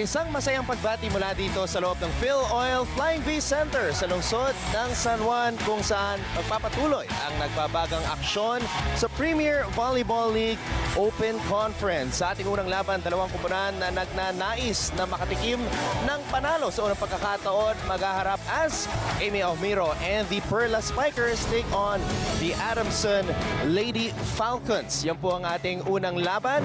Isang masayang pagbati mula dito sa loob ng Phil Oil Flying V Center sa lungsod ng San Juan kung saan magpapatuloy ang nagbabagang aksyon sa Premier Volleyball League Open Conference. Sa ating unang laban, dalawang kupunan na nagnanais na makatikim ng panalo sa unang pagkakataon maghaharap as Amy Almiro and the Perla Spikers take on the Adamson Lady Falcons. Yan po ang ating unang laban.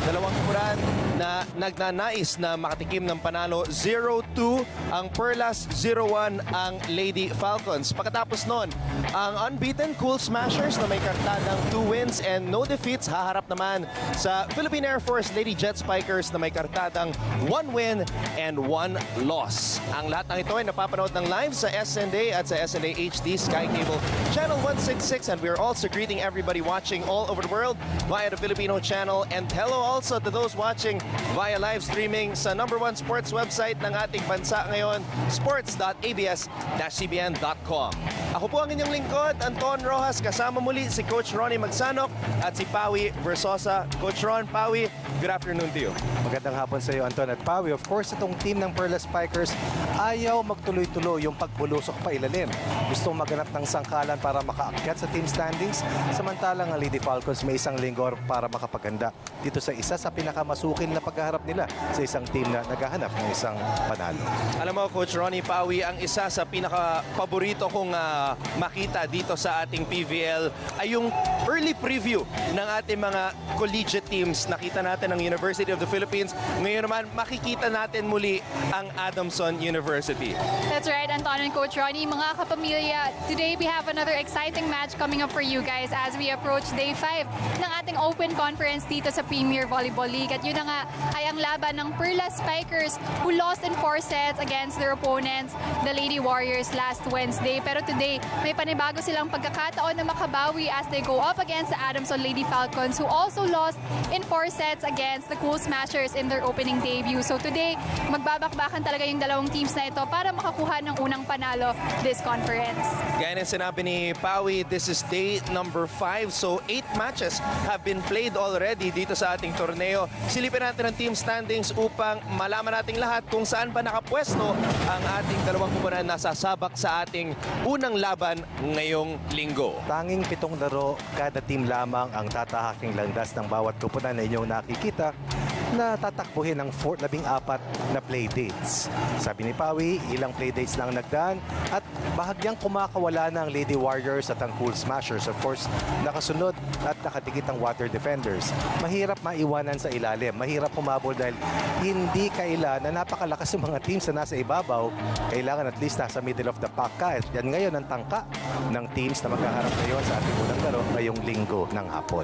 Dalawang kupunan na nagnanais na makatikim ng panalo. 0-2 ang Perlas, 0-1 ang Lady Falcons. Pagkatapos nun, ang unbeaten Cool Smashers na may kartadang 2 wins and no defeats haharap naman sa Philippine Air Force Lady Jet Spikers na may kartadang 1 win and 1 loss. Ang lahat ng ito ay napapanood ng live sa SNA at sa SNA HD Sky Cable Channel 166, and we're also greeting everybody watching all over the world via the Filipino channel, and hello also to those watching via live streaming sa #1 sports website ng ating bansa ngayon, sports.abs-cbn.com. Ako po ang inyong lingkod, Anton Rojas, kasama muli si Coach Ronnie Magsanok at si Pawi Versosa. Coach Ron, Pawi, good afternoon to you. Magandang hapon sa iyo, Anton at Pawi. Of course, itong team ng Perla Spikers ayaw magtuloy-tuloy yung pagbulusok pa ilalim. Gustong maganap ng sangkalan para makaakyat sa team standings, samantalang ang Lady Falcons may isang linggo para makapaganda dito sa isa sa pinakamasukin na paghaharap nila sa isang team na naghahanap ng isang panalo. Alam mo, Coach Ronnie, Pawi, ang isa sa pinaka-paborito kong makita dito sa ating PVL ay yung early preview ng ating mga collegiate teams. Nakita natin ang University of the Philippines. Ngayon naman, makikita natin muli ang Adamson University. That's right, Anton and Coach Ronnie. Mga kapamilya, today we have another exciting match coming up for you guys as we approach Day 5 ng ating Open Conference dito sa Premier Volleyball League. At yun na nga ay ang laban ng Perla Spikers who lost in 4 sets against their opponents, the Lady Warriors, last Wednesday. Pero today, may panibago silang pagkakataon na makabawi as they go up against the Adamson Lady Falcons who also lost in 4 sets against the Cool Smashers in their opening debut. So today, magbabakbakan talaga yung dalawang teams na ito para makakuha ng unang panalo this conference. Gaya ng sinabi ni Pawi, this is day number 5. So 8 matches have been played already dito sa ating torneo. Silipin natin ang team standings upang malaman nating lahat kung saan ba nakapwesto ang ating dalawang kupunan na sasabak sa ating unang laban ngayong linggo. Tanging 7 laro kada team lamang ang tatahaking landas ng bawat kupunan na inyong nakikita na tatakbuhin ng 14 na playdates. Sabi ni Pawi, ilang playdates lang nagdaan at bahagyang kumakawala na ang Lady Warriors at ang Cool Smashers. Of course, nakasunod at nakadikit ang Water Defenders. Mahirap maiwanan sa ilalim. Mahirap humabol dahil hindi kailan na napakalakas ng mga teams na nasa ibabaw. Kailangan at least nasa middle of the pack ka. At yan ngayon ang tangka ng teams na magkaharap ngayon sa ating unang laro ngayong linggo ng hapon.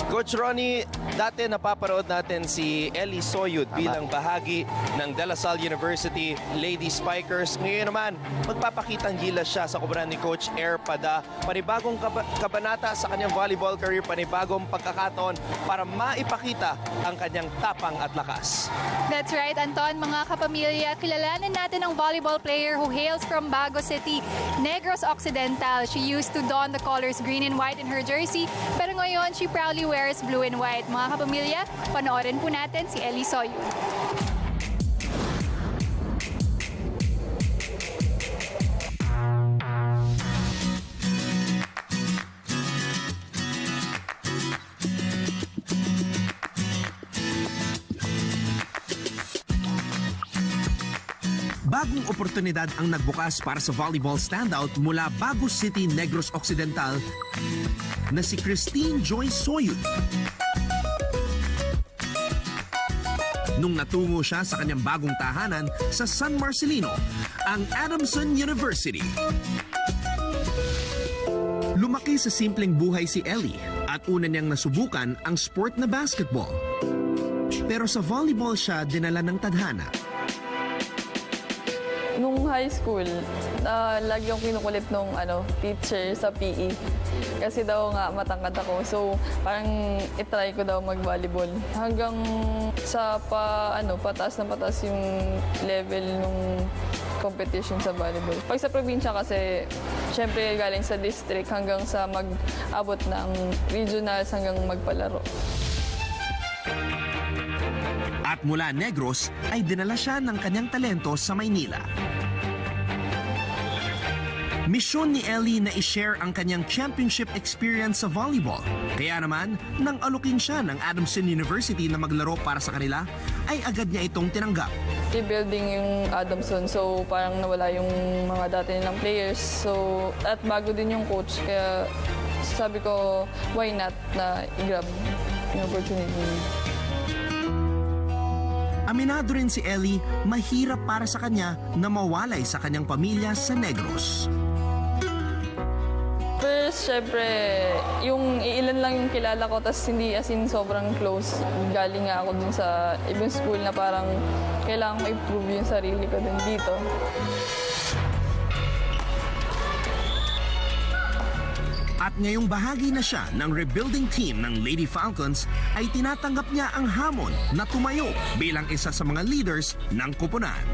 Coach Ronnie, dati napaparood natin si Ellie Soyud bilang bahagi ng De La Salle University Lady Spikers. Ngayon naman, magpapakitang gilas siya sa kupunan ni Coach Air Pada. Panibagong kabanata sa kanyang volleyball career, panibagong pagkakataon para maipakita ang kanyang tapang at lakas. That's right, Anton. Mga kapamilya, kilalanin natin ang volleyball player who hails from Bago City, Negros Occidental. She used to don the colors green and white in her jersey, pero ngayon she proudly wears blue and white. Mga kapamilya, panoorin po natin si Ellie Soyud. Bagong oportunidad ang nagbukas para sa volleyball standout mula Bago City, Negros Occidental na si Christine Joy Soyud. Nung natungo siya sa kanyang bagong tahanan sa San Marcelino, ang Adamson University. Lumaki sa simpleng buhay si Ellie at una niyang nasubukan ang sport na basketball. Pero sa volleyball siya dinala ng tadhana. Nung high school, lagi yung kinukulit nung teacher sa PE. Kasi daw nga matangkad ako. So, parang itry ko daw mag-volleyball. Hanggang sa pataas na pataas yung level nung competition sa volleyball. Pag sa probinsya kasi, syempre galing sa district hanggang sa mag-abot ng regionals hanggang magpalaro. At mula Negros ay dinala siya ng kanyang talento sa Maynila. Misyon ni Ellie na i-share ang kanyang championship experience sa volleyball. Kaya naman, nang alukin siya ng Adamson University na maglaro para sa kanila, ay agad niya itong tinanggap. Rebuilding yung Adamson, so parang nawala yung mga dati nilang players. So, at bago din yung coach, kaya sabi ko, why not na i-grab yung opportunity. Aminado rin si Ellie, mahirap para sa kanya na mawalay sa kanyang pamilya sa Negros. First, syempre, yung ilan lang yung kilala ko, tas hindi as in sobrang close. Galing nga ako dun sa ibang school na parang kailangan ko improve yung sarili ko din dito. At ngayong bahagi na siya ng rebuilding team ng Lady Falcons, ay tinatanggap niya ang hamon na tumayo bilang isa sa mga leaders ng koponan.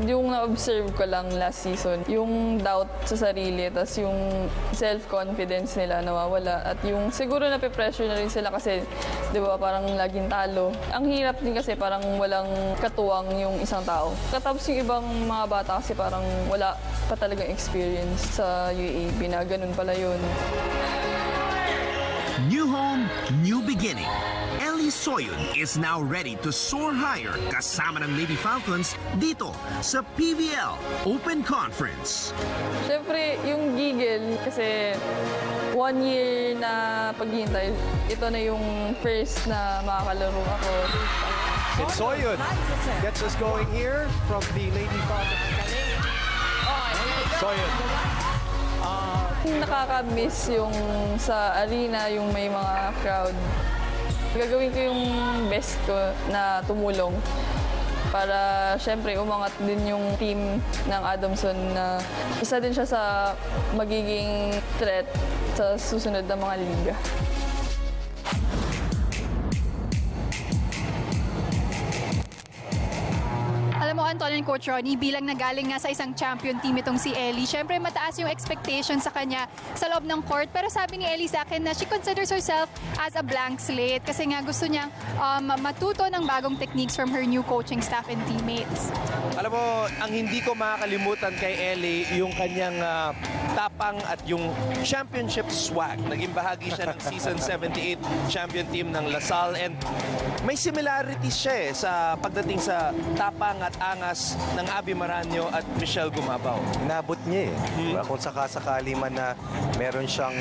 Yung na-observe ko lang last season, yung doubt sa sarili, tas yung self-confidence nila nawawala. At yung siguro nape-pressure na rin sila kasi, di ba, parang laging talo. Ang hirap din kasi parang walang katuwang yung isang tao. Katapos yung ibang mga bata kasi parang wala pa talagang experience sa UAAP na ganun pala yun. New home, new beginning. Ellie Soyun is now ready to soar higher kasama ng Lady Falcons dito sa PVL Open Conference. Siyempre, yung gigil kasi 1 year na paghihintay, ito na yung first na makakalaro ako. It's Soyun gets us going here from the Lady Falcons. Soyun. Nakaka-miss yung sa arena, yung may mga crowd. Gagawin ko yung best ko na tumulong para syempre umangat din yung team ng Adamson na isa din siya sa magiging threat sa susunod na mga liga. Alam mo, Anton and Coach Ronnie, bilang nagaling nga sa isang champion team itong si Ellie, syempre mataas yung expectation sa kanya sa loob ng court. Pero sabi ni Ellie sa akin na she considers herself as a blank slate kasi nga gusto niyang matuto ng bagong techniques from her new coaching staff and teammates. Alam mo, ang hindi ko makakalimutan kay Ellie, yung kanyang tapang at yung championship swag. Naging bahagi siya ng season 78 champion team ng LaSalle and may similarities siya sa pagdating sa tapang at angas ng Abby Maranyo at Michelle Gumabaw. Inabot niya Kung sakasakali man na meron siyang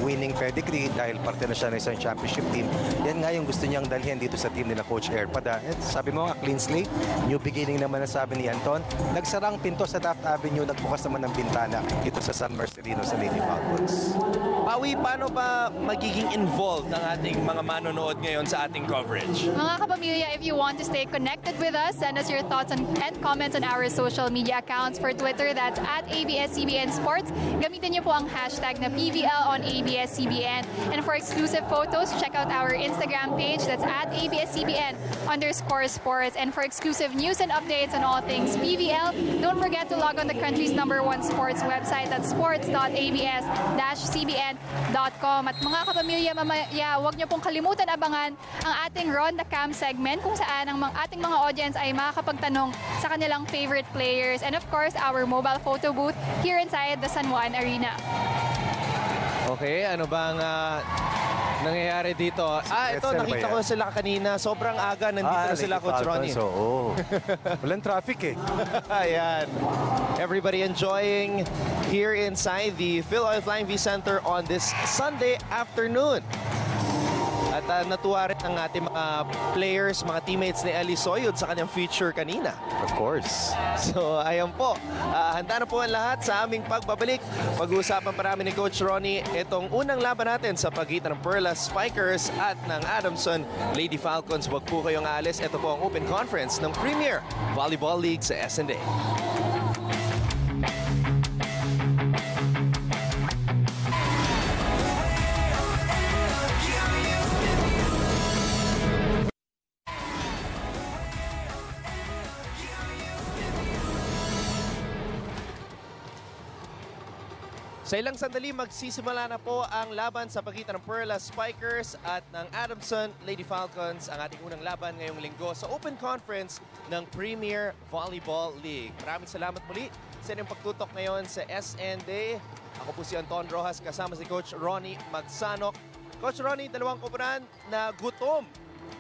winning pedigree dahil parte na siya ng isang championship team, yan nga yung gusto niyang dalhin dito sa team nila Coach Erpada. At sabi mo nga, clean slate, new beginning naman na sabi ni Anton. Nagsarang pinto sa Taft Avenue, nagbukas naman ng bintana dito sa San Marcelino sa Lady Falcons. Pawi, paano ba magiging involved ang ating mga manonood ngayon sa ating coverage? Mga kapamilya, if you want to stay connected with us, send us your thoughts and comments on our social media accounts. For Twitter, that's at ABS-CBN Sports. Gamitin niyo po ang hashtag na PVL on ABS-CBN. And for exclusive photos, check out our Instagram page, that's at ABS-CBN_sports. And for exclusive news and updates on all things PVL, don't forget to log on the country's #1 sports website, that's sports.abs-cbn.com. At mga kapamilya, mamaya, huwag niyo pong kalimutan abangan ang ating Ron the Cam segment kung saan ang ating mga audience ay makakapagtanong sa kanilang favorite players. And of course, our mobile photo booth here inside the San Juan Arena. Okay, ano bang nangyayari dito? Ito, nakita ko sila kanina. Sobrang aga, nandito na sila, Coach Ronnie. Walang traffic Ayan. Everybody enjoying here inside the Phil Oil Flying V Center on this Sunday afternoon. At natuwa rin ang ating mga players, mga teammates ni Ellie Soyud sa kanyang feature kanina. Of course. So, ayan po. Handa na po ang lahat sa aming pagbabalik. Pag-uusapan pa namin ni Coach Ronnie itong unang laban natin sa pagitan ng Perla Spikers at ng Adamson Lady Falcons. Huwag po kayong aalis. Ito po ang Open Conference ng Premier Volleyball League sa S&A. Sa ilang sandali, magsisimula na po ang laban sa pagitan ng Perlas Spikers at ng Adamson Lady Falcons, ang ating unang laban ngayong linggo sa Open Conference ng Premier Volleyball League. Maraming salamat muli sa inyong pagtutok ngayon sa SN Day. Ako po si Anton Rojas kasama si Coach Ronnie Magsanok. Coach Ronnie, dalawang koponan na gutom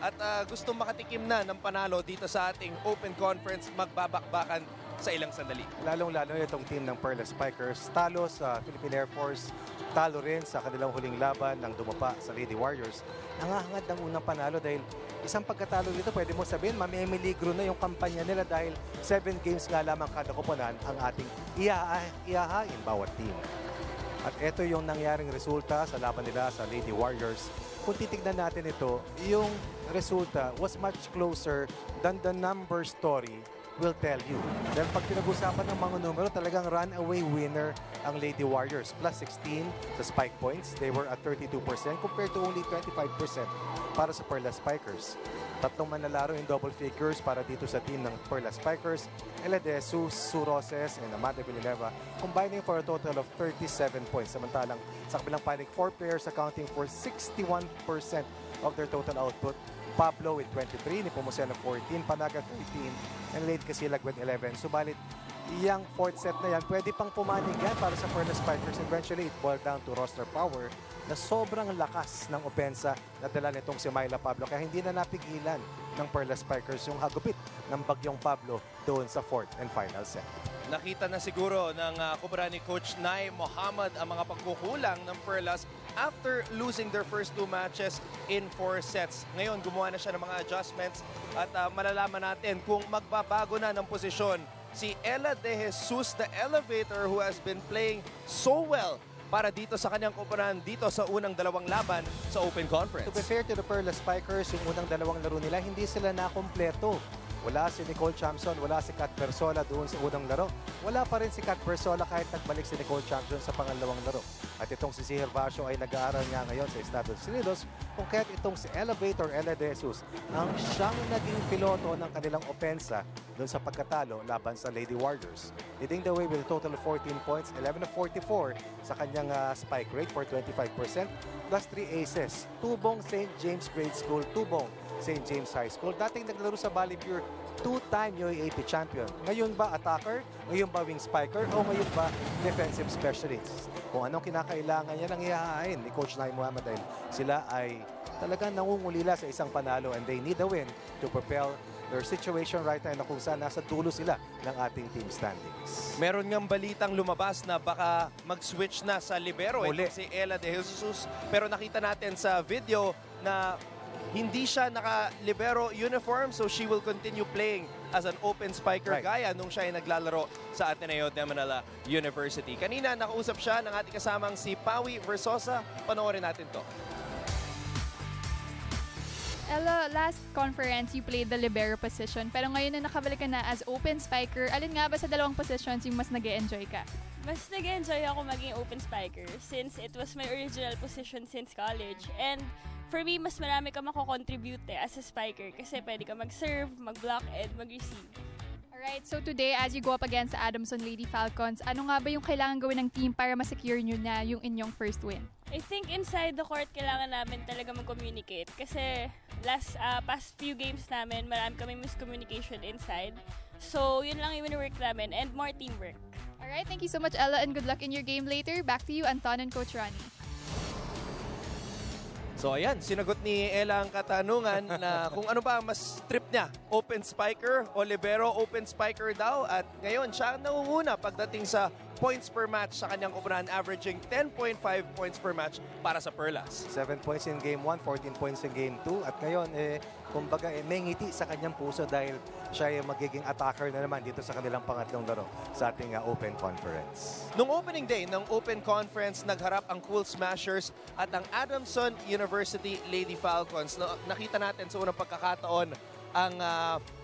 at gustong makatikim na ng panalo dito sa ating Open Conference, magbabakbakan sa ilang sandali. Lalong-lalo itong team ng Perlas Spikers, talo sa Philippine Air Force, talo rin sa kanilang huling laban ng dumapa sa Lady Warriors. Nangahangad ng unang panalo dahil isang pagkatalo dito, pwede mo sabihin, mamimiligro na yung kampanya nila dahil 7 games nga lamang kada koponan ang ating ihahain bawat team. At ito yung nangyaring resulta sa laban nila sa Lady Warriors. Kung titignan natin ito, yung resulta was much closer than the number story will tell you. Dahil pag pinag-usapan ng mga numero, talagang runaway winner ang Lady Warriors. Plus 16 sa spike points. They were at 32% compared to only 25% para sa Perlas Spikers. Tatlong manlalaro in double figures para dito sa team ng Perlas Spikers. Ella De Jesus, Sue Roses, and Amanda Villanueva combining for a total of 37 points. Samantalang sa kabilang panig, 4 players accounting for 61% of their total output. Pablo with 23, Nepomuceno 14, Panaga 13, and Lade Casilag with 11. Subalit, yung fourth set na yan, pwede pang pumanig yan para sa Perlas Spikers. Eventually, it boiled down to roster power na sobrang lakas ng opensa na dala nitong si Myla Pablo. Kaya hindi na napigilan ng Perlas Spikers yung hagupit ng bagyong Pablo doon sa fourth and final set. Nakita na siguro ng kubra ni Coach Nay Mohammed ang mga pagkukulang ng Perlas after losing their first 2 matches in 4 sets. Ngayon, gumawa na siya ng mga adjustments at malalaman natin kung magbabago na ng posisyon si Ella De Jesus, the elevator who has been playing so well para dito sa kanyang koponan dito sa unang dalawang laban sa Open Conference. To be fair to the Perlas Spikers, yung unang dalawang laro nila, hindi sila nakompleto. Wala si Nicole Chamson, wala si Kat Bersola doon sa unang laro. Wala pa rin si Kat Bersola kahit nagbalik si Nicole Chamson sa pangalawang laro. At itong si Sihir Basho ay nag-aaral nga ngayon sa Estados Unidos kung kaya't itong si Elevator Ella De Jesus ang siyang naging piloto ng kanilang opensa doon sa pagkatalo laban sa Lady Warriors. Leading the way with a total of 14 points, 11 of 44 sa kanyang spike rate for 25%, plus 3 aces. Tubong St. James Grade School, Tubong St. James High School. Dating naglaro sa Bali Pure, 2-time UAAP champion. Ngayon ba attacker? Ngayon ba wing spiker? O ngayon ba defensive specialist? Kung anong kinakailangan niya lang ihahain ni Coach Nay Mohammed dahil sila ay talagang nangungulila sa isang panalo and they need a win to propel their situation right now na kung saan nasa dulo sila ng ating team standings. Meron ngang balitang lumabas na baka mag-switch na sa libero si Ella De Jesus. Pero nakita natin sa video na hindi siya naka-libero uniform, so she will continue playing as an open spiker gaya nung siya ay naglalaro sa Ateneo de Manila University. Kanina nakausap siya ng ating kasamang si Pawi Versosa. Panoorin natin to. Ella, last conference, you played the libero position. Pero ngayon na nakabalik ka na as open spiker, alin nga ba sa dalawang positions yung mas nag-e-enjoy ka? Mas nag-enjoy ako maging open spiker since it was my original position since college. And for me, mas marami ka mako-contribute as a spiker kasi pwede ka mag-serve, mag-block, and mag-receive. Alright, so today, as you go up against Adamson Lady Falcons, ano nga ba yung kailangan gawin ng team para ma-secure nyo na yung inyong first win? I think inside the court, kailangan namin talaga mag-communicate kasi past few games namin, marami kami miscommunication inside. So, yun lang yung work namin and more teamwork. Alright, thank you so much, Ella, and good luck in your game later. Back to you, Anton and Coach Ronnie. So ayan, sinagot ni Ella ang katanungan na kung ano ba mas trip niya, open spiker o libero, open spiker daw. At ngayon siya ang nangunguna pagdating sa points per match sa kanyang koponan, averaging 10.5 points per match para sa Perlas. 7 points in Game 1, 14 points in Game 2. At ngayon, kumbaga, may ngiti sa kanyang puso dahil siya ay magiging attacker na naman dito sa kanilang pangatlong laro sa ating Open Conference. Nung opening day ng Open Conference, nagharap ang Cool Smashers at ang Adamson University Lady Falcons. Nakita natin sa unang pagkakataon ang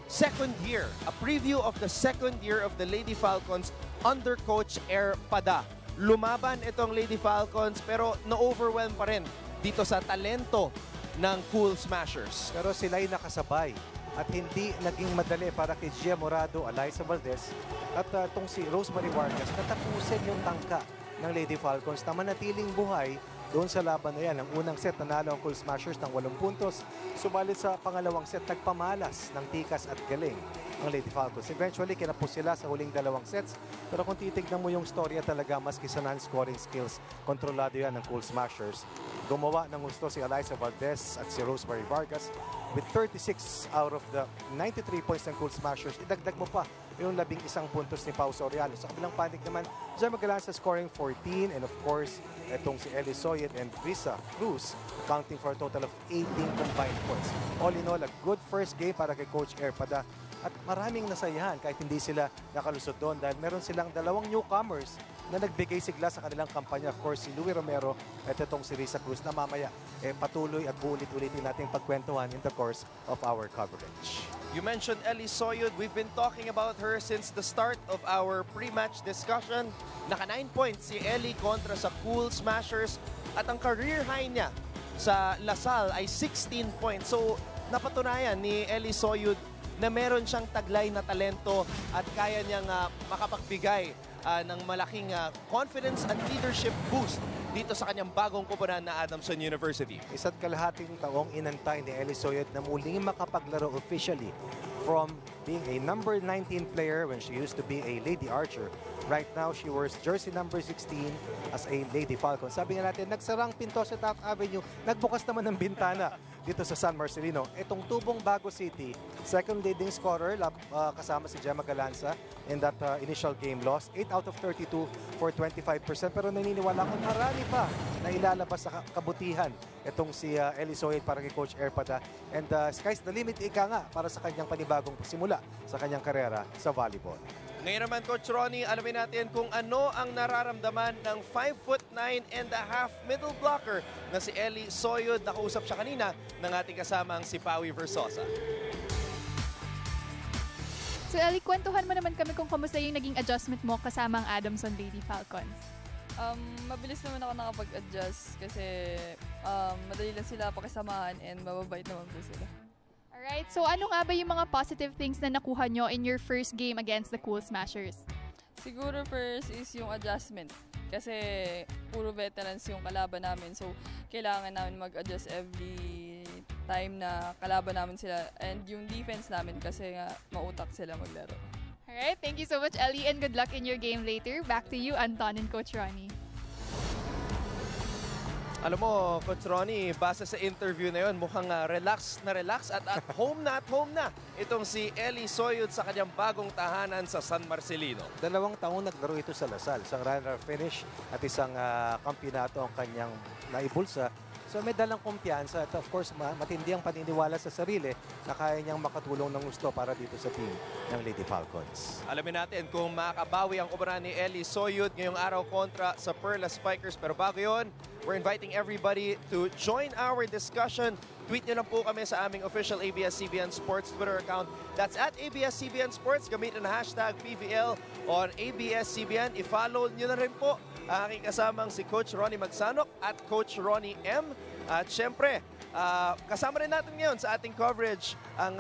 second year, a preview of the second year of the Lady Falcons under Coach Air Pada. Lumaban itong Lady Falcons pero na-overwhelm pa rin dito sa talento ng Cool Smashers. Pero sila ay nakasabay at hindi naging madali para kay Gia Morado, Alyssa Valdez at itong si Rosemary Vargas na tapusin yung tangka ng Lady Falcons na manatiling buhay doon sa laban na yan. Ang unang set, nanalo ang Cool Smashers ng 8 puntos. Subalit sa pangalawang set, nagpamalas ng tikas at galing ang Lady Falcons. Eventually, kinapos sila sa huling 2 sets. Pero kung titignan mo yung storya talaga, maski sa non-scoring skills, kontrolado yan ng Cool Smashers. Gumawa ng gusto si Eliza Valdez at si Rosemary Vargas with 36 out of the 93 points ng Cool Smashers. Idagdag mo pa yung 11 puntos ni Pau Soriano. Sa kabilang panig naman, Jem Magalanza scoring 14, and of course, itong si Ellie Soyet and Risa Cruz accounting for a total of 18 combined points. All in all, a good first game para kay Coach Erpada. At maraming nasayahan kahit hindi sila nakalusot doon dahil meron silang 2 newcomers na nagbigay sigla sa kanilang kampanya. Of course, si Louie Romero at itong si Risa Cruz na mamaya patuloy at ulit-ulitin nating pagkwentuhan in the course of our coverage. You mentioned Ellie Soyud. We've been talking about her since the start of our pre-match discussion. Naka 9 points si Ellie kontra sa Cool Smashers at ang career high niya sa Lasal ay 16 points. So napatunayan ni Ellie Soyud na meron siyang taglay na talento at kaya niyang makapagbigay ng malaking confidence and leadership boost dito sa kanyang bagong koponan na Adamson University. 1.5 taong inantay ni Ellie Soyet na muling makapaglaro officially from being a number 19 player when she used to be a Lady Archer. Right now, she wears jersey number 16 as a Lady Falcon. Sabi nga natin, nagsarang pinto sa Taft Avenue, nagbukas naman ng bintana dito sa San Marcelino. Itong Tubong Bago City, second leading scorer kasama si Gemma Galanza in that initial game loss. 8 out of 32 for 25%. Pero naniniwala ko marami pa na ilalabas sa kabutihan itong si Ellie Soyet para kay Coach Erpada. And sky's the limit, ika nga, para sa kanyang panibagong simula sa kanyang karera sa volleyball. Ngayon naman, Coach Ronnie, alamin natin kung ano ang nararamdaman ng 5'9" and a half middle blocker na si Ellie Soyud. Nakausap siya kanina ng ating kasamang si Pawi Versosa. So Ellie, kwentuhan mo naman kami kung kamusta yung naging adjustment mo kasama ang Adamson Lady Falcons. Mabilis naman ako nakapag-adjust kasi madali lang sila pakisamahan and mababait naman po sila. Alright, so ano nga ba yung mga positive things na nakuha nyo in your first game against the Cool Smashers? Siguro first is yung adjustment. Kasi puro veterans yung kalaban namin. So, kailangan namin mag-adjust every time na kalaban namin sila. And yung defense namin kasi nga mautak sila maglaro. Alright, thank you so much, Ellie, and good luck in your game later. Back to you, Anton and Coach Ronnie. Alam mo, Coach Ronnie, base sa interview na yun, mukhang relax at home na itong si Ellie Soyud sa kanyang bagong tahanan sa San Marcelino. 2 taon naglaro ito sa Lasal. Isang runner finish at isang kampyonato ang kanyang naibulsa. So may dalang kumpiyansa at of course matindi ang paniniwala sa sarili na kaya niyang makatulong ng gusto para dito sa team ng Lady Falcons. Alamin natin kung makakabawi ang koponan ni Ellie Soyud ngayong araw kontra sa Perla Spikers. Pero bago yun, we're inviting everybody to join our discussion. Tweet nyo lang po kami sa aming official ABS-CBN Sports Twitter account. That's at ABS-CBN Sports. Gamitin ang hashtag PVL on ABS-CBN. I-follow nyo na rin po ang aking kasamang si Coach Ronnie Magsanok at Coach Ronnie M. At syempre, kasama rin natin ngayon sa ating coverage ang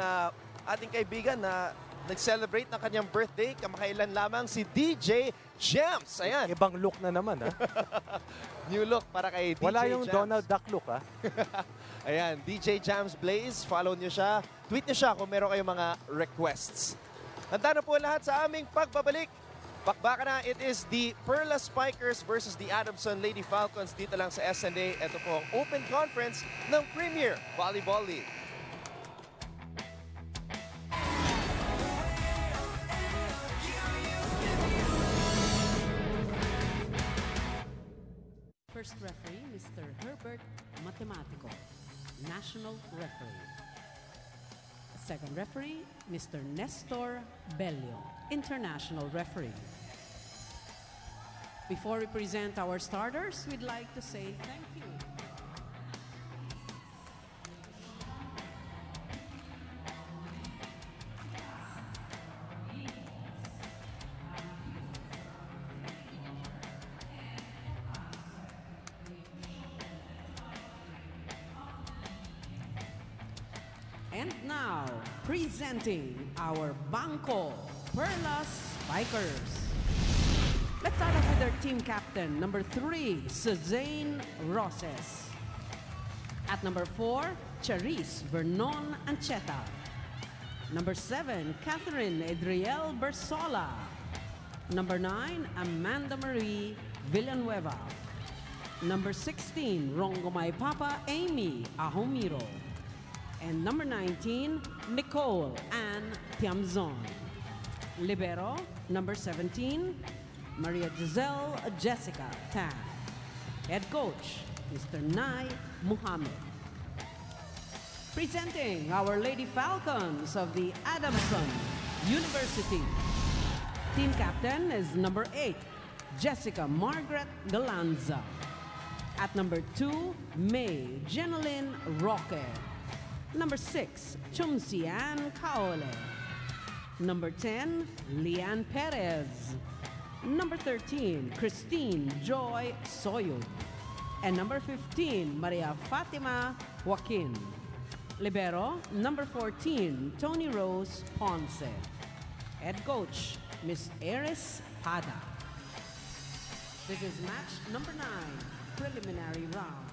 ating kaibigan na nag-celebrate ng kanyang birthday. Kamakailan lamang si DJ Jams. Ayan. Ibang look na naman, ha? New look para kay DJ Wala yung Jams. Donald Duck look, ha? Ayan, DJ Jams Blaze. Follow niyo siya. Tweet niyo siya kung meron kayong mga requests. Handa na po lahat sa aming pagbabalik. Bakbaka na, it is the Perla Spikers versus the Adamson Lady Falcons dito lang sa SNA. Ito po ang Open Conference ng Premier Volleyball League. First referee, Mr. Herbert Matematico, National Referee. Second referee, Mr. Nestor Bellio, International Referee. Before we present our starters, we'd like to say thank you. And now, presenting our Bangko Perla Spikers. Let's start off with their team captain, number 3, Suzanne Roses. At number 4, Charisse Vernon Ancheta. Number 7, Catherine Adriel Bersola. Number 9, Amanda Marie Villanueva. Number 16, Rongomay Papa Amy Ahomiro. And number 19, Nicole Ann Tiamzon. Libero, number 17, Maria Giselle Jessica Tan. Head coach, Mr. Nai Muhammad. Presenting our Lady Falcons of the Adamson University. Team captain is number 8, Jessica Margaret Galanza. At number 2, May Jeneline Roque. Number 6, Chumsian Kaole. Number 10, Lian Perez. Number 13, Christine Joy Soyud. And number 15, Maria Fatima Joaquin. Libero, number 14, Tony Rose Ponce. Head coach, Miss Eris Hada. This is match number 9, preliminary round.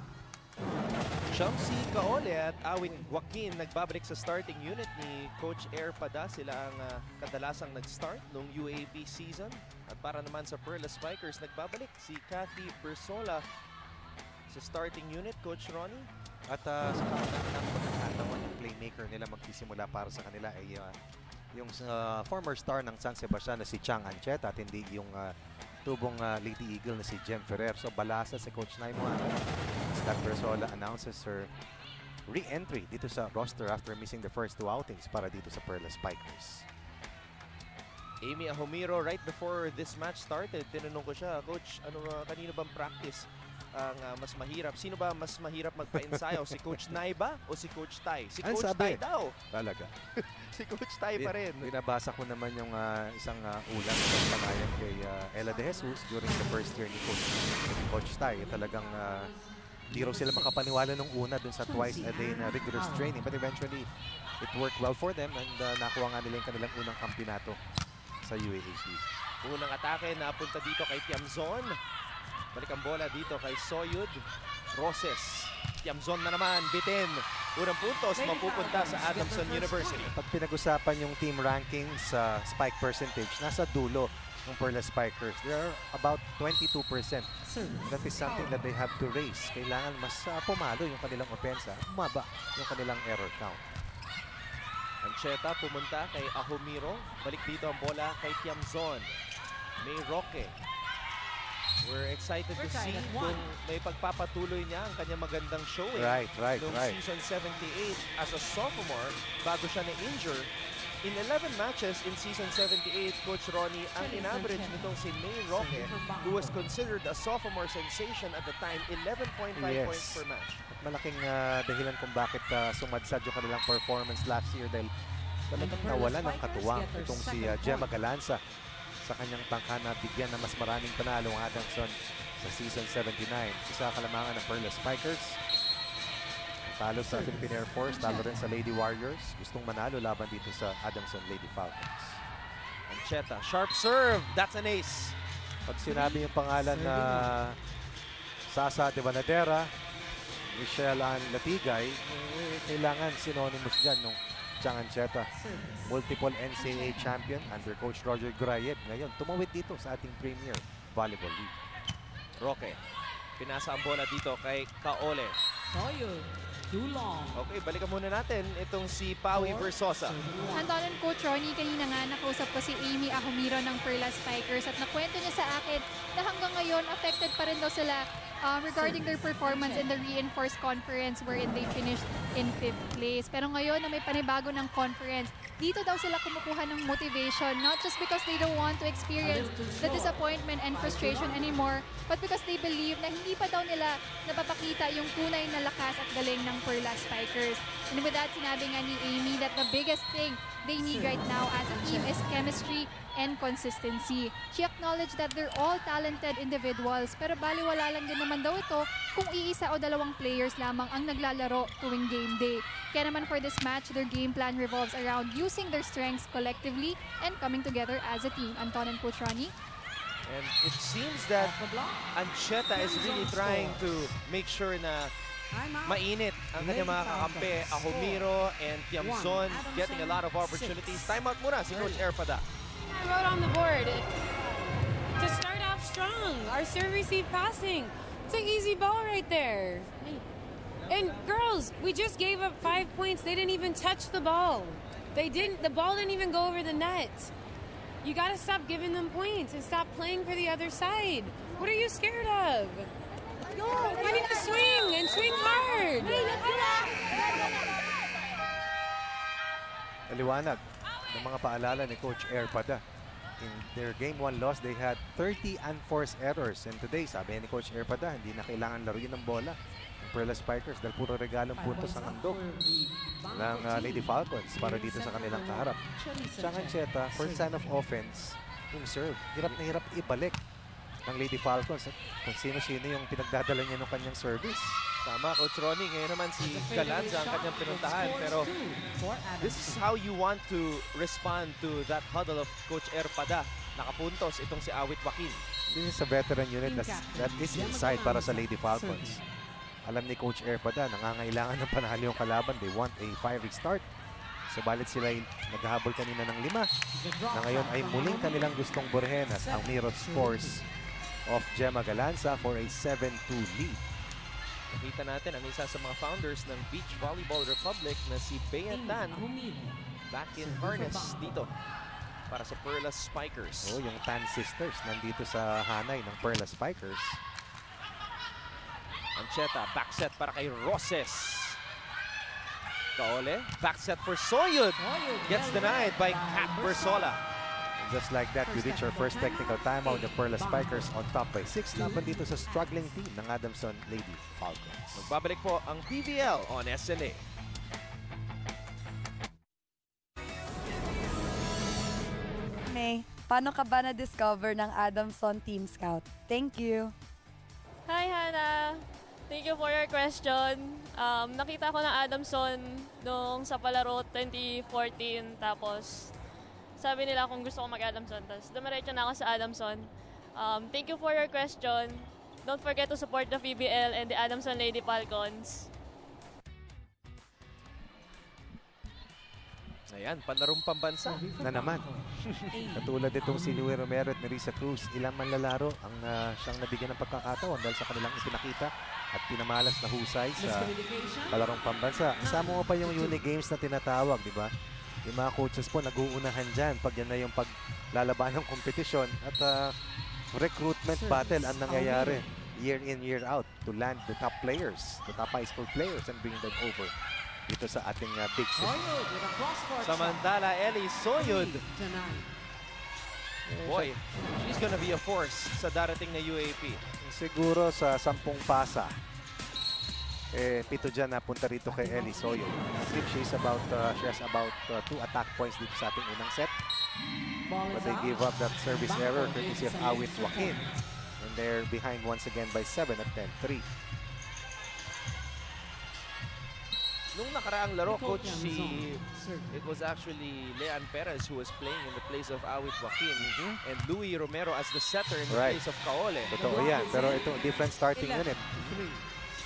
Chumsi Kaole at Awit Joaquin nagbabalik sa starting unit ni Coach Air Pada. Sila ang kadalasang nag-start noong UAP season. At para naman sa Perla Spikers, nagbabalik si Cathy Bersola sa starting unit, Coach Ronnie. At sa kamunang pagkakataon, yung playmaker nila magsisimula para sa kanila ay yung former star ng San Sebastian na si Chang Ancheta at hindi yung tubong Lady Eagle na si Jem Ferrer. So balasa si Coach Naimo. Stat Bersola announces her re-entry dito sa roster after missing the first 2 outings para dito sa Perla Spikers. Amy Ahomiro, right before this match started, tinanong ko siya, Coach, kanino bang practice ang mas mahirap? Sino ba mas mahirap magpa-ensayo? Si Coach Nai ba o si Coach Tai? Si Coach Tai daw. Talaga. Si Coach Tai pa rin. Binabasa ko naman yung isang ulat na panayan kay Ella De Jesus during the first year ni Coach Tai. Talagang di raw sila makapaniwala nung una dun sa twice a day na rigorous training. But eventually, it worked well for them and nakuha nga nila yung kanilang unang kampinato sa UAAP. Unang atake napunta dito kay Tiamzon. Balik ang bola dito kay Soyud. Roses. Tiamzon na naman, bitin. Unang puntos mapupunta sa Adamson University. Pag pinag-usapan yung team ranking sa spike percentage, nasa dulo ng Perla Spikers. They are about 22%. That is something that they have to raise. Kailangan mas pumalo yung kanilang opensa, bumaba yung kanilang error count. Ancheta pumunta kay Ahomiro. Balik dito ang bola kay Tiamzon. May Roque. We're excited to see kung may pagpapatuloy niya ang kanyang magandang showing. Right. Noong season 78 as a sophomore, bago siya na-injure. In 11 matches in season 78, Coach Ronnie, ang in-average nitong si May Roque, who was considered a sophomore sensation at the time, 11.5 points per match. At malaking dahilan kung bakit sumadsad yung kanilang performance last year dahil talagang nawala ng katuwang itong si Gemma Galanza sa kanyang tangka na bigyan na mas maraming panalo ang Adamson sa season 79. Isa kalamangan ng Perla Spikers. Talo sa Philippine Air Force, talo rin sa Lady Warriors. Gustong manalo laban dito sa Adamson Lady Falcons. Ancheta, sharp serve. That's an ace. Pag sinabi yung pangalan na Sasa de Vanadera, Michelle Ann Latigay, kailangan synonymous dyan nung Chang Ancheta. Multiple NCAA champion under Coach Roger Grayed. Ngayon, tumawid dito sa ating Premier Volleyball League. Roque, pinasa ang bola dito kay Kaole. Soyud, too long. Okay, balikan muna natin itong si Pawi Versosa. Antonin, Coach Ronnie, kanina nga nakausap ko si Amy Ahomiro ng Perla Spikers at nakwento niya sa akin na hanggang ngayon affected pa rin daw sila regarding their performance in the reinforced conference wherein they finished in 5th place. Pero ngayon na may panibago ng conference, dito daw sila kumukuha ng motivation, not just because they don't want to experience the disappointment and frustration anymore, but because they believe na hindi pa daw nila napapakita yung tunay na lakas at galing ng Perla Spikers. And with that, sinabi nga ni Amy that the biggest thing they need right now as a team is chemistry and consistency. She acknowledged that they're all talented individuals, pero baliwala lang din naman daw ito kung iisa o dalawang players lamang ang naglalaro tuwing game day. Kaya naman for this match, their game plan revolves around using their strengths collectively and coming together as a team. Anton and Coach Ronnie? And it seems that Ancheta is really trying to make sure na mainit ang kanyang mga kakampi. Ahumiro and Tiamzon getting a lot of opportunities. Timeout muna si Coach Erpada. I wrote on the board to start off strong. Our serve receive passing. It's an easy ball right there. And girls, we just gave up 5 points. They didn't even touch the ball. The ball didn't even go over the net. You gotta stop giving them points and stop playing for the other side. What are you scared of? You need to swing and swing hard. Maliwanag ng mga paalala ni Coach Erpada. In their Game 1 loss, they had 30 unforced errors. And today, sabi ni Coach Erpada, hindi na kailangan laruin ng bola ng Perla Spikers dahil puro regalong puntos ang handog ng Lady Falcons para dito sa kanilang kaharap. Chang Ancheta, first sign of offense, yung serve. Hirap na hirap ibalik ng Lady Falcons at kung sino-sino yung pinagdadala niya ng kanyang service. Tama, Coach Ronnie. Ngayon naman si Galanza ang kanyang pinuntahan. Pero this is how you want to respond to that huddle of Coach Erpada. Nakapuntos itong si Awit Joaquin. This is a veteran unit that is inside para sa Lady Falcons. Alam ni Coach Erpada, nangangailangan ng panalo yung kalaban. They want a 5 restart. Subalit sila naghahabol kanina ng 5. Na ngayon ay muling kanilang gustong burhen as ang mirror scores of Gemma Galanza for a 7-2 lead. Nakita natin ang isa sa mga founders ng Beach Volleyball Republic na si Bea Tan back in harness dito para sa Perla Spikers. Oh, yung Tan sisters nandito sa hanay ng Perla Spikers. Ancheta, back set para kay Roses. Kaole, back set for Soyud. Gets denied by Kat Bersola. Just like that, we reach our first technical timeout. The Perla Spikers on top by 6 laban dito sa struggling team ng Adamson Lady Falcons. Magbabalik po ang PVL on SNA. May, paano ka ba na-discover ng Adamson Team Scout? Thank you. Hi, Hannah. Thank you for your question. Nakita ko ng Adamson nung sa palaro 2014, tapos sabi nila kung gusto ko mag-Adamson. Tapos dumiretso na ako sa Adamson. Thank you for your question. Don't forget to support the PBL and the Adamson Lady Falcons. Ayan, panlarong pambansa. Na naman. Katulad itong si Louie Romero at Nerissa Cruz, ilang manlalaro ang siyang nabigyan ng pagkakataon dahil sa kanilang ipinakita at pinamalas na husay sa palarong pambansa. Kasama mo pa yung unique games na tinatawag, di ba? Yung mga coaches po nag-uunahan dyan pag yan na yung paglalaban ng kompetisyon at recruitment battle ang nangyayari year in, year out to land the top players, the top high school players and bring them over dito sa ating big city. Samantala, Ellie Soyud. Boy, she's gonna be a force sa darating na UAP. Siguro sa 10 pasa, 7 dyan napunta rito kay Ellie Soyud. She has about 2 attack points dito sa ating unang set. But they give up that service error courtesy of Awit Joaquin. And they're behind once again by 7 at 10-3. Nung nakaraang laro, Coach, it was actually Leanne Perez who was playing in the place of Awit Joaquin and Louie Romero as the setter in the place of Kaole. Totoo yan, pero ito different starting unit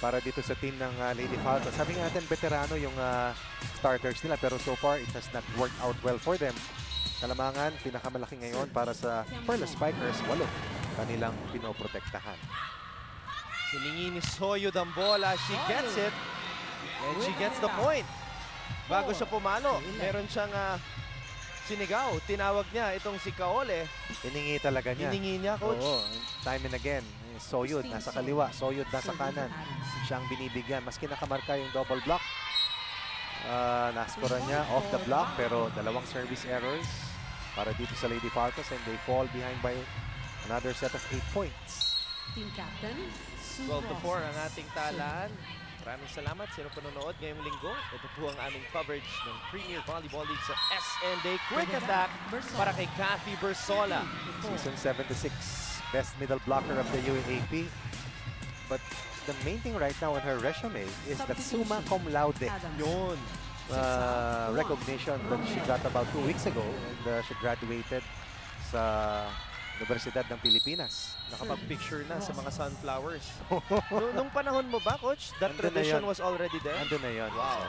para dito sa team ng Lady Falcons. Sabi nga natin, veterano yung starters nila, pero so far it has not worked out well for them. Kalamangan, pinakamalaki ngayon para sa Perla Spikers, 8 kanilang pinoprotektahan. Siningi ni Soyud ang bola, she gets it. And she gets the point. Bago siya pumalo, meron siyang sinigaw. Tinawag niya itong si Kaole. Hiningi talaga niya. Hiningi niya, Coach. Oo, time and again. Soyud nasa kaliwa, Soyud nasa kanan. Siyang binibigyan. Maski nakamarka yung double block. Naskoran niya off the block, pero 2 service errors para dito sa Lady Falcons and they fall behind by another set of 8 points. Team Captain, 12-4 ang ating talaan. Maraming salamat sa inyo panonood ngayong linggo. Ito po ang aming coverage ng Premier Volleyball League sa SNA Quick Attack para kay Kathy Bersola. Season 76, best middle blocker of the UAAP. But the main thing right now on her resume is that summa cum laude. Yun. Recognition that she got about 2 weeks ago and she graduated sa Universidad ng Pilipinas. Nakapag-picture na sa mga sunflowers. Nung panahon mo ba, Coach, that Andun na tradition yun. was already there? Nandun na yun. Wow.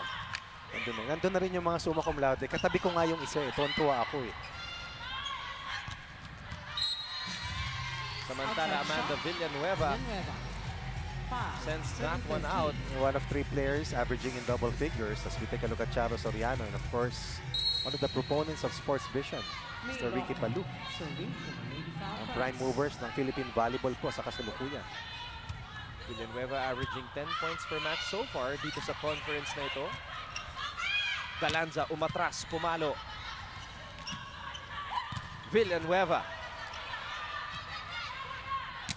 Nandun na rin yung mga summa cum laude. Katabi ko nga yung isa eh. Tuwan-tuwa ako eh. Samantala, Amanda Villanueva Villanueva. 5. sends that one out. One of 3 players averaging in double figures as we take a look at Charo Soriano and of course, one of the proponents of Sports Vision, Mr. Ricky Palou. Serving from Lady Ang Falcons. prime movers ng Philippine Volleyball po sa kasalukuyan. Villanueva averaging 10 points per match so far dito sa conference na ito. Galanza umatras, pumalo. Villanueva.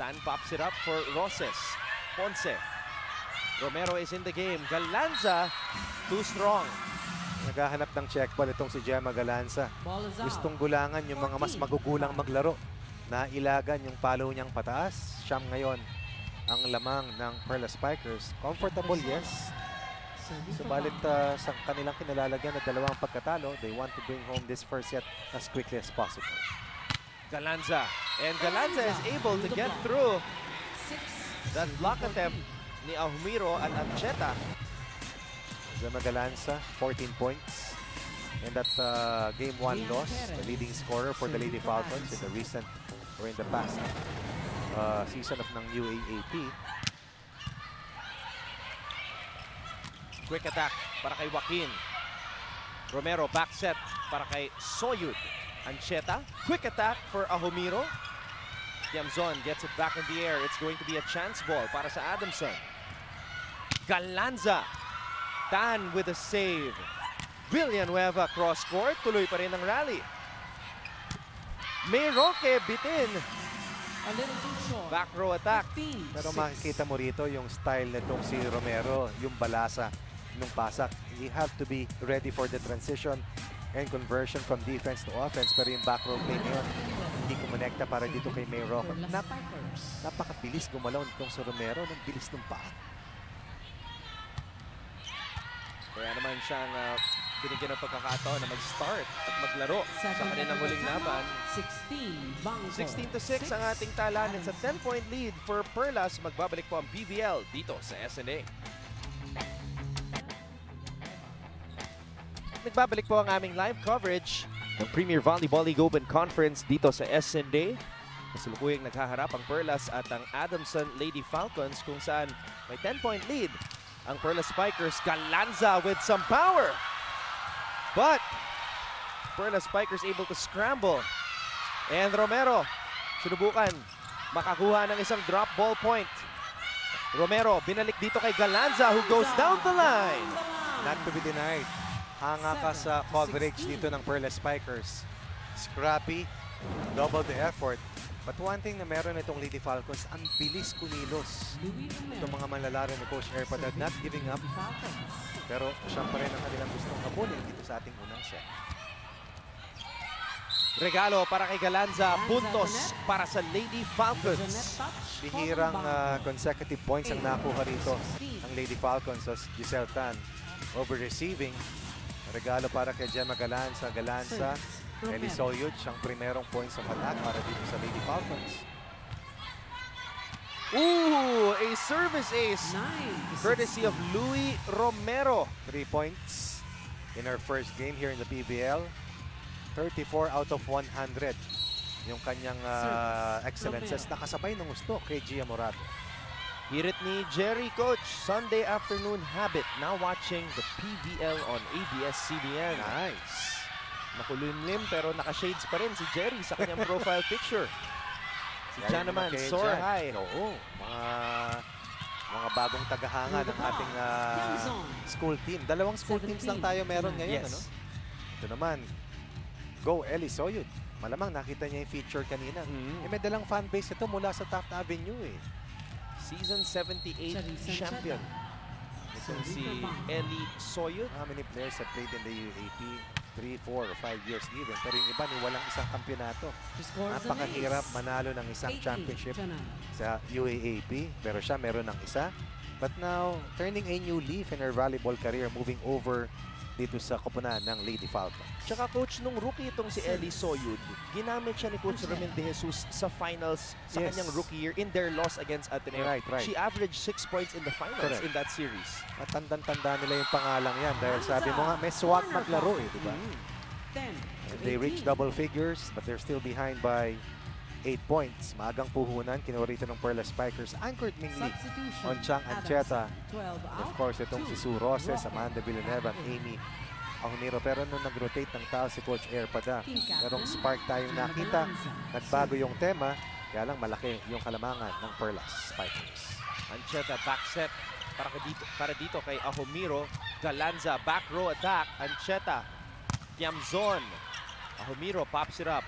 Tan pops it up for Roses. Ponce. Romero is in the game. Galanza, too strong. Naghahanap ng check ball itong si Gemma Galanza. Ball is out. Gustong gulangan yung mga mas magugulang maglaro. Nailagan yung palo niyang pataas. Siyam ngayon ang lamang ng Perla Spikers. Comfortable, yes. Serving from Subalit Bangkok. sa kanilang kinalalagyan na dalawang pagkatalo, they want to bring home this first set as quickly as possible. Galanza. And Galanza is able to get through 6. that block attempt ni Ahumiro at Ancheta. Gemma Galanza, 14 points. And that game 1 loss, the leading scorer for the Lady Falcons in the recent or in the past season of ng UAAP. Quick attack para kay Joaquin. Romero back set para kay Soyud. Ancheta, quick attack for Ahumiro. Tiamzon gets it back in the air. It's going to be a chance ball para sa Adamson. Galanza. Tan with a save. Villanueva cross court. Tuloy pa rin ang rally. May Roque bitin. A little too short. Back row attack. 15. Pero makikita mo rito yung style nitong si Romero, yung balasa ng pasak. You have to be ready for the transition and conversion from defense to offense. Pero yung back row play ngayon, hindi kumonekta para dito kay May Roque. Perla Spikers. Napakabilis gumalaw nitong si Romero ng bilis ng paa. Kaya naman siyang binigyan ng pagkakataon na mag-start at maglaro sa kanilang huling laban. 16. Bangkok. 16-6 ang ating talan. It's a 10-point lead for Perlas. Magbabalik po ang BVL dito sa SNA. Nagbabalik po ang aming live coverage ng Premier Volleyball League Open Conference dito sa SNA. Kasalukuyang naghaharap ang Perlas at ang Adamson Lady Falcons kung saan may 10-point lead ang Perlas Spikers. Galanza with some power. But Perlas Spikers able to scramble. And Romero sinubukan makakuha ng isang drop ball point. Romero binalik dito kay Galanza who goes down the line. Not to be denied. Hanga ka sa coverage dito ng Perla Spikers. Scrappy, double the effort. But one thing na meron itong Lady Falcons, ang bilis kumilos. Louis Romero. Itong mga manlalaro ni Coach Erpadad, not giving up. Falcons. Pero siya pa rin ang kanilang gustong habulin dito sa ating unang set. Regalo para kay Galanza. Puntos para sa Lady Net Falcons. touch. Bihirang Bangkok. consecutive points ang nakuha rito ang Lady Falcons as Giselle Tan over receiving. Regalo para kay Gemma Galanza. Galanza, Ellie Soyud, siyang primerong points of attack para dito sa Lady Falcons. Ooh, a service ace 9. courtesy of Louis Romero. 3 points in her first game here in the PBL. 34 out of 100 yung kanyang excellences. Nakasabay ng gusto kay Gia Morato. Hirit ni Jerry, Coach. Sunday afternoon habit. Now watching the PBL on ABS-CBN. Nice. Makulimlim pero naka-shades pa rin si Jerry sa kanyang profile picture. Si Jan naman, Kay soar Jan. high. Oo, mga bagong tagahanga ng ating school team. Dalawang school teams lang tayo meron ngayon. Yes. Ano? Ito naman, go Ellie Soyud. Malamang nakita niya yung feature kanina. May dalang fanbase ito mula sa Taft Avenue eh. Season 78 Charisse champion. Itong si Ellie Soyud. How many players have played in the UAP? 3, 4, or 5 years even. Pero yung iba ni walang isang kampyonato. Napakahirap manalo ng isang championship sa UAAP. Pero siya meron ng isa. But now, turning a new leaf in her volleyball career, moving over dito sa koponan ng Lady Falcons. Tsaka coach, nung rookie itong si Ellie Soyud, ginamit siya ni Coach Romel De Jesus sa finals sa Yes. kanyang rookie year in their loss against Ateneo. Right. She averaged 6 points in the finals Correct. in that series. At tandang-tanda nila yung pangalang yan dahil sabi mo nga, may swak maglaro eh, di ba? 10 to They reached 18. double figures but they're still behind by 8 points. Maagang puhunan, kinuha ng Perla Spikers, anchored mainly Substitution. on Chang Ancheta. 12 Of out. course, itong si 2 Sue Roses, Roque. Amanda Villanueva, at Amy Ahumiro. Pero nung nag-rotate ng tao si Coach Erpada, Team captain, merong spark tayong Gina nakita. Galanza. Nagbago yung tema, kaya lang malaki yung kalamangan ng Perla Spikers. Ancheta back set para dito kay Ahumiro. Galanza back row attack. Ancheta, Tiamzon. Ahumiro pops it up.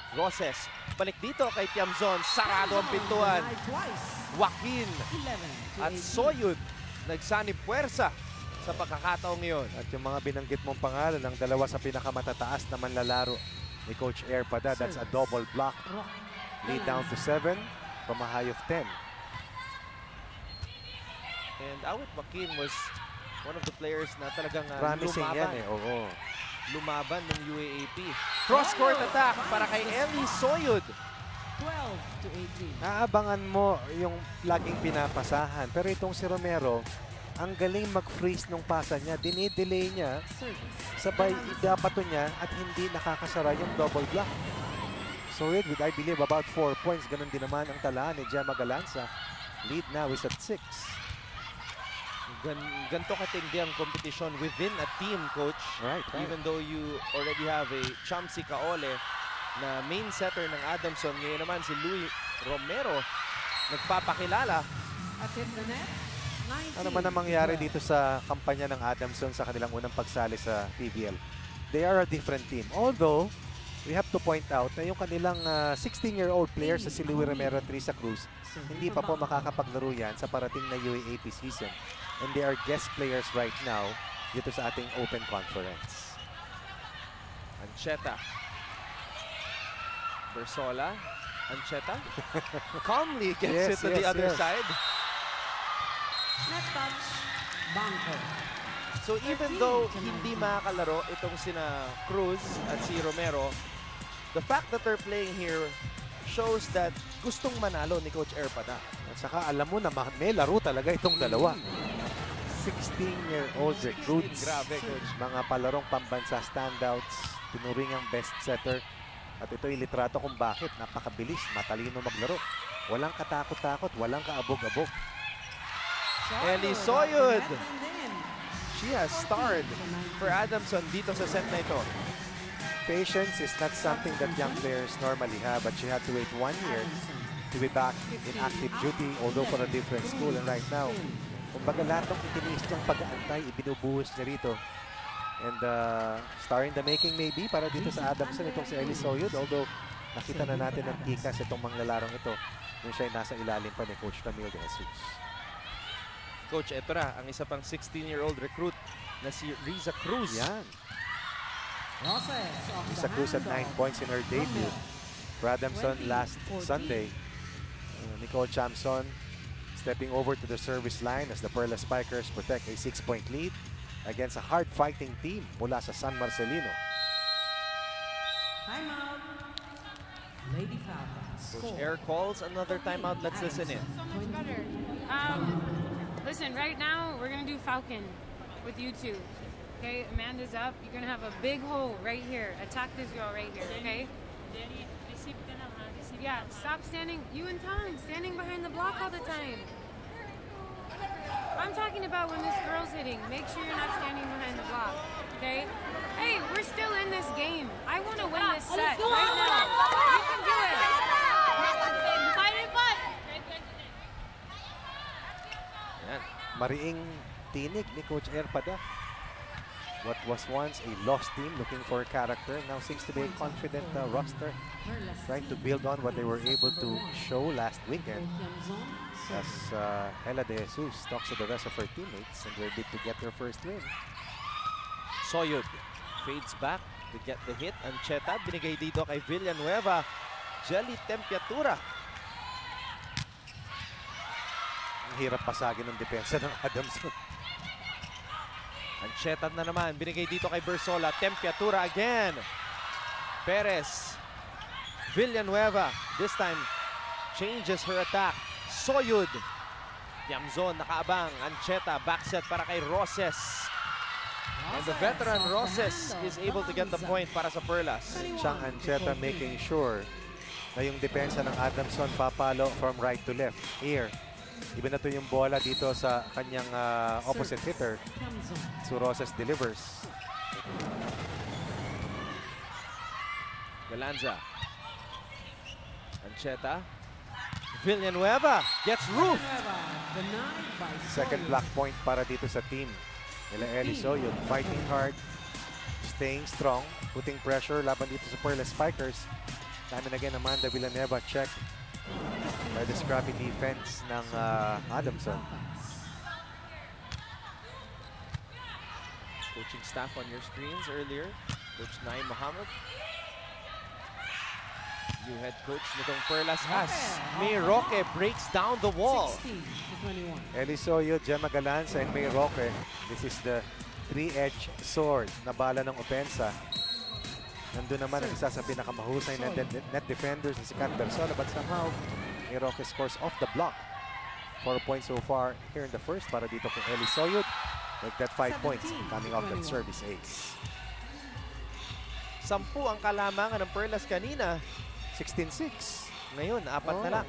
Roses, balik dito kay Tiamzon. Sarado ang pintuan. Denied twice. Joaquin 11 to at 18. Soyud nagsanib puwersa sa pagkakataong ngayon. At yung mga binanggit mong pangalan ng dalawa sa pinakamatataas na manlalaro ni Coach Erpada, that's a double block. Roque. Lead down to 7 from a high of 10. And Awit Joaquin was one of the players na talagang Promising yan eh, oo. lumaban ng UAAP. Cross-court attack para kay Ellie Soyud. 12 to 18. Naabangan mo yung laging pinapasahan. Pero itong si Romero, ang galing mag-freeze nung pasa niya. Dinidelay niya, Service. sabay idapato niya at hindi nakakasara yung double block. So with I believe about 4 points. Ganun din naman ang talaan ni Gemma Galanza. Lead now is at 6. Ganto katindi ang competition within a team, coach. Right. Even though you already have a Chamsi Kaole na main setter ng Adamson, ngayon naman si Louie Romero nagpapakilala. At in the net, 19 Ano man ang mangyari dito sa kampanya ng Adamson sa kanilang unang pagsali sa PBL? They are a different team. Although, we have to point out na yung kanilang 16-year-old player sa si Louie Romero at Risa Cruz, hindi pa po makakapaglaro yan sa parating na UAAP season. And they are guest players right now dito sa ating open conference. Ancheta. Bersola. Ancheta. Calmly gets it to the other side. net touch, Banco. So even though hindi makakalaro itong sina Cruz at si Romero, the fact that they're playing here shows that gustong manalo ni Coach Erpada. At saka alam mo na may laro talaga itong dalawa. 16-year-old recruits. Grabe, coach. Mga palarong pambansa standouts. Tinuring ang best setter. At ito'y litrato kung bakit. Napakabilis, matalino maglaro. Walang katakot-takot, walang kaabog-abog. Ellie Soyud. And then, She has starred for Adamson dito sa set na ito. Patience is not something that young players normally have, but she had to wait 1 year to be back in active duty, although for a different school. And right now, kumbaga lahat ng itiniis niyang pag-aantay, ibinubuhos niya rito. And star in the making maybe para dito sa Adamson itong si Ellie Soyud, although nakita na natin ang kikas itong manglalarong ito nung siya'y nasa ilalim pa ni Coach Camille De Jesus. Coach, eto na, ang isa pang 16-year-old recruit na si Riza Cruz. Yan. Roses off the Risa Cruz at 9 handoff. points in her debut. For Adamson last 20-14. Sunday. Nicole Chamson stepping over to the service line as the Perla Spikers protect a 6-point lead against a hard-fighting team mula sa San Marcelino. Timeout. Lady Falcons. Coach Air calls another timeout. Let's listen in. So much better. Listen, right now we're gonna do Falcon with you two. Okay, Amanda's up. You're gonna have a big hole right here. Attack this girl right here. Okay. Jenny, receive ka lang ha. Receive Yeah. Stop standing. You and Tom standing behind the block all the time. I'm talking about when this girl's hitting. Make sure you're not standing behind the block. Okay. Hey, we're still in this game. I want to win this set right now. You can do it. Fight it, but. Yan. Mariing tinig ni Coach Erpada. What was once a lost team looking for character now seems to be a confident roster, trying to build on what they were able to show last weekend as Hela De Jesus talks to the rest of her teammates and they're bid to get their first win. Soyud fades back to get the hit. Ancheta binigay dito kay Villanueva. Jelly Tempiatura. Ang hirap pasagin ng depensa ng Adamson. Ancheta na naman. Binigay dito kay Bersola. Tempiatura again. Perez. Villanueva. This time, changes her attack. Soyud. Tiamzon nakaabang. Ancheta. Backset para kay Roses. And the veteran Roses is able to get the point para sa Perlas. Chang Ancheta making sure na yung depensa ng Adamson papalo from right to left. Here, iba na to yung bola dito sa kanyang opposite hitter. So Roses delivers. Galanza. Ancheta. Villanueva gets roof. Second block point para dito sa team nila Eli Soyud. Fighting hard, staying strong, putting pressure laban dito sa Perlas Spikers. Time and again, Amanda Villanueva check by the scrappy defense ng Adamson. Coaching staff on your screens earlier. Coach Naim Mohammed. New head coach nitong Perlas as May Roque breaks down the wall. Eli Soyud, Gemma Galanza, and May Roque. This is the three-edged sword na bala ng opensa. Nandun naman ang isa sa pinakamahusay na net defenders na si Kat Bersola, but somehow May Roque scores off the block. 4 points so far here in the first para dito kay Eli Soyud. Make that 5 points coming off that service ace. 10 ang kalamangan ng Perlas kanina. 16-6. Ngayon, 4 na lang.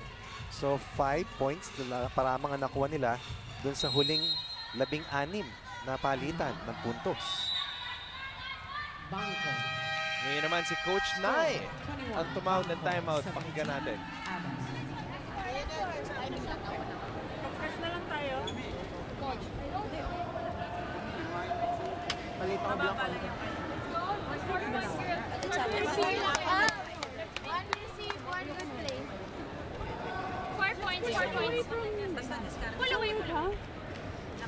So 5 points paramang ang nakuha nila dun sa huling 16 na palitan ng puntos. Ngayon naman si Coach Nai ang tumawag ng timeout. Pakinggan natin. Press na lang tayo. Coach. Palit ang block. Pull away mo ha?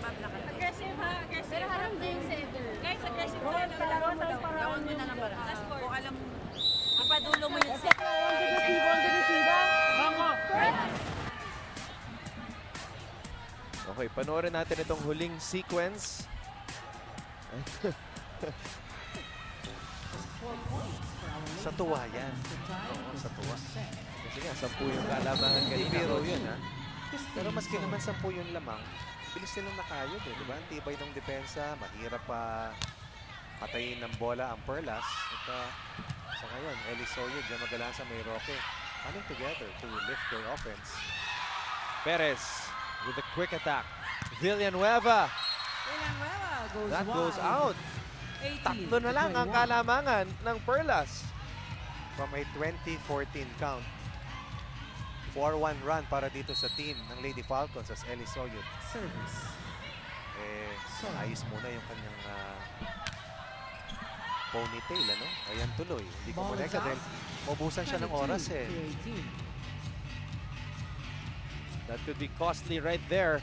Aggressive ha? Aggressive. Pero harap din center. Guys, aggressive tayo. Gawin mo na lang para. Kung alam mo, ipadulo mo yung set. Okay, panoorin natin itong huling sequence. Sa tuwa yan. Oo, sa tuwa. Kasi nga, 10 yung kalamangan kanina. Pero yun ha. Pero maski naman 10 yung lamang, bilis nilang nakayod eh, di ba? Ang tibay ng depensa, mahirap pa patayin ng bola ang Perlas. At sa ngayon, Eli Soyud, Gemma Galanza, May Roque coming together to lift their offense. Perez with a quick attack. Villanueva. That goes out. 3 na lang ang kalamangan ng Perlas. From a 20-14 count, 4-1 run para dito sa team ng Lady Falcons as Eli Soyud. Ayos muna yung kanyang ponytail, ano? Ayan tuloy. Hindi ko connected dahil mabusan siya ng oras eh. That could be costly right there.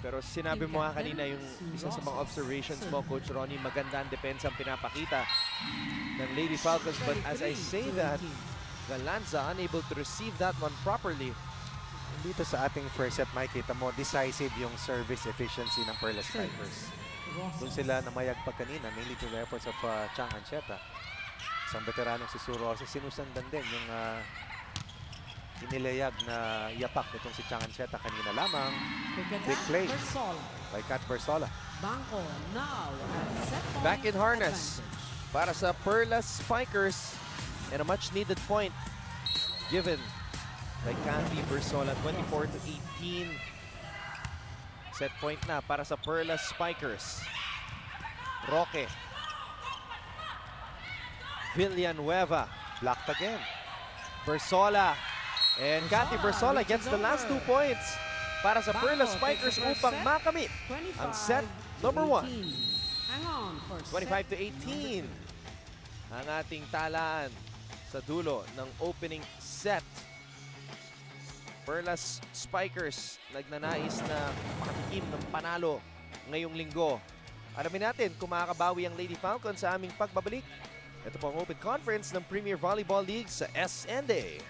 Pero sinabi mo nga kanina yung isa sa mga observations mo, Coach Ronnie, maganda ang depensa ang pinapakita ng Lady Falcons. But as I say that, Galanza unable to receive that one properly. Dito sa ating first set, makikita mo, decisive yung service efficiency ng Perlas Spikers. Doon sila namayagpag kanina, mainly to the efforts of Chang Ancheta. Isang veteranong si Roses, sinusundan din yung inilayag na yapak nitong si Chang Ancheta kanina lamang. Big play by Kat Bersola. Back in harness para sa Perlas Spikers and a much needed point given by Kathy Bersola. 24-18. Set point na para sa Perlas Spikers. Roque. Villanueva. Blocked again. Bersola. And Kathy Bersola gets the last 2 points para sa Perlas Spikers upang makamit ang set number 1. 25-18 ang ating talaan sa dulo ng opening set. Perlas Spikers nagnanais na makatikim ng panalo ngayong linggo. Alamin natin kung makakabawi ang Lady Falcons sa aming pagbabalik. Ito po ang Open Conference ng Premier Volleyball League sa SNA.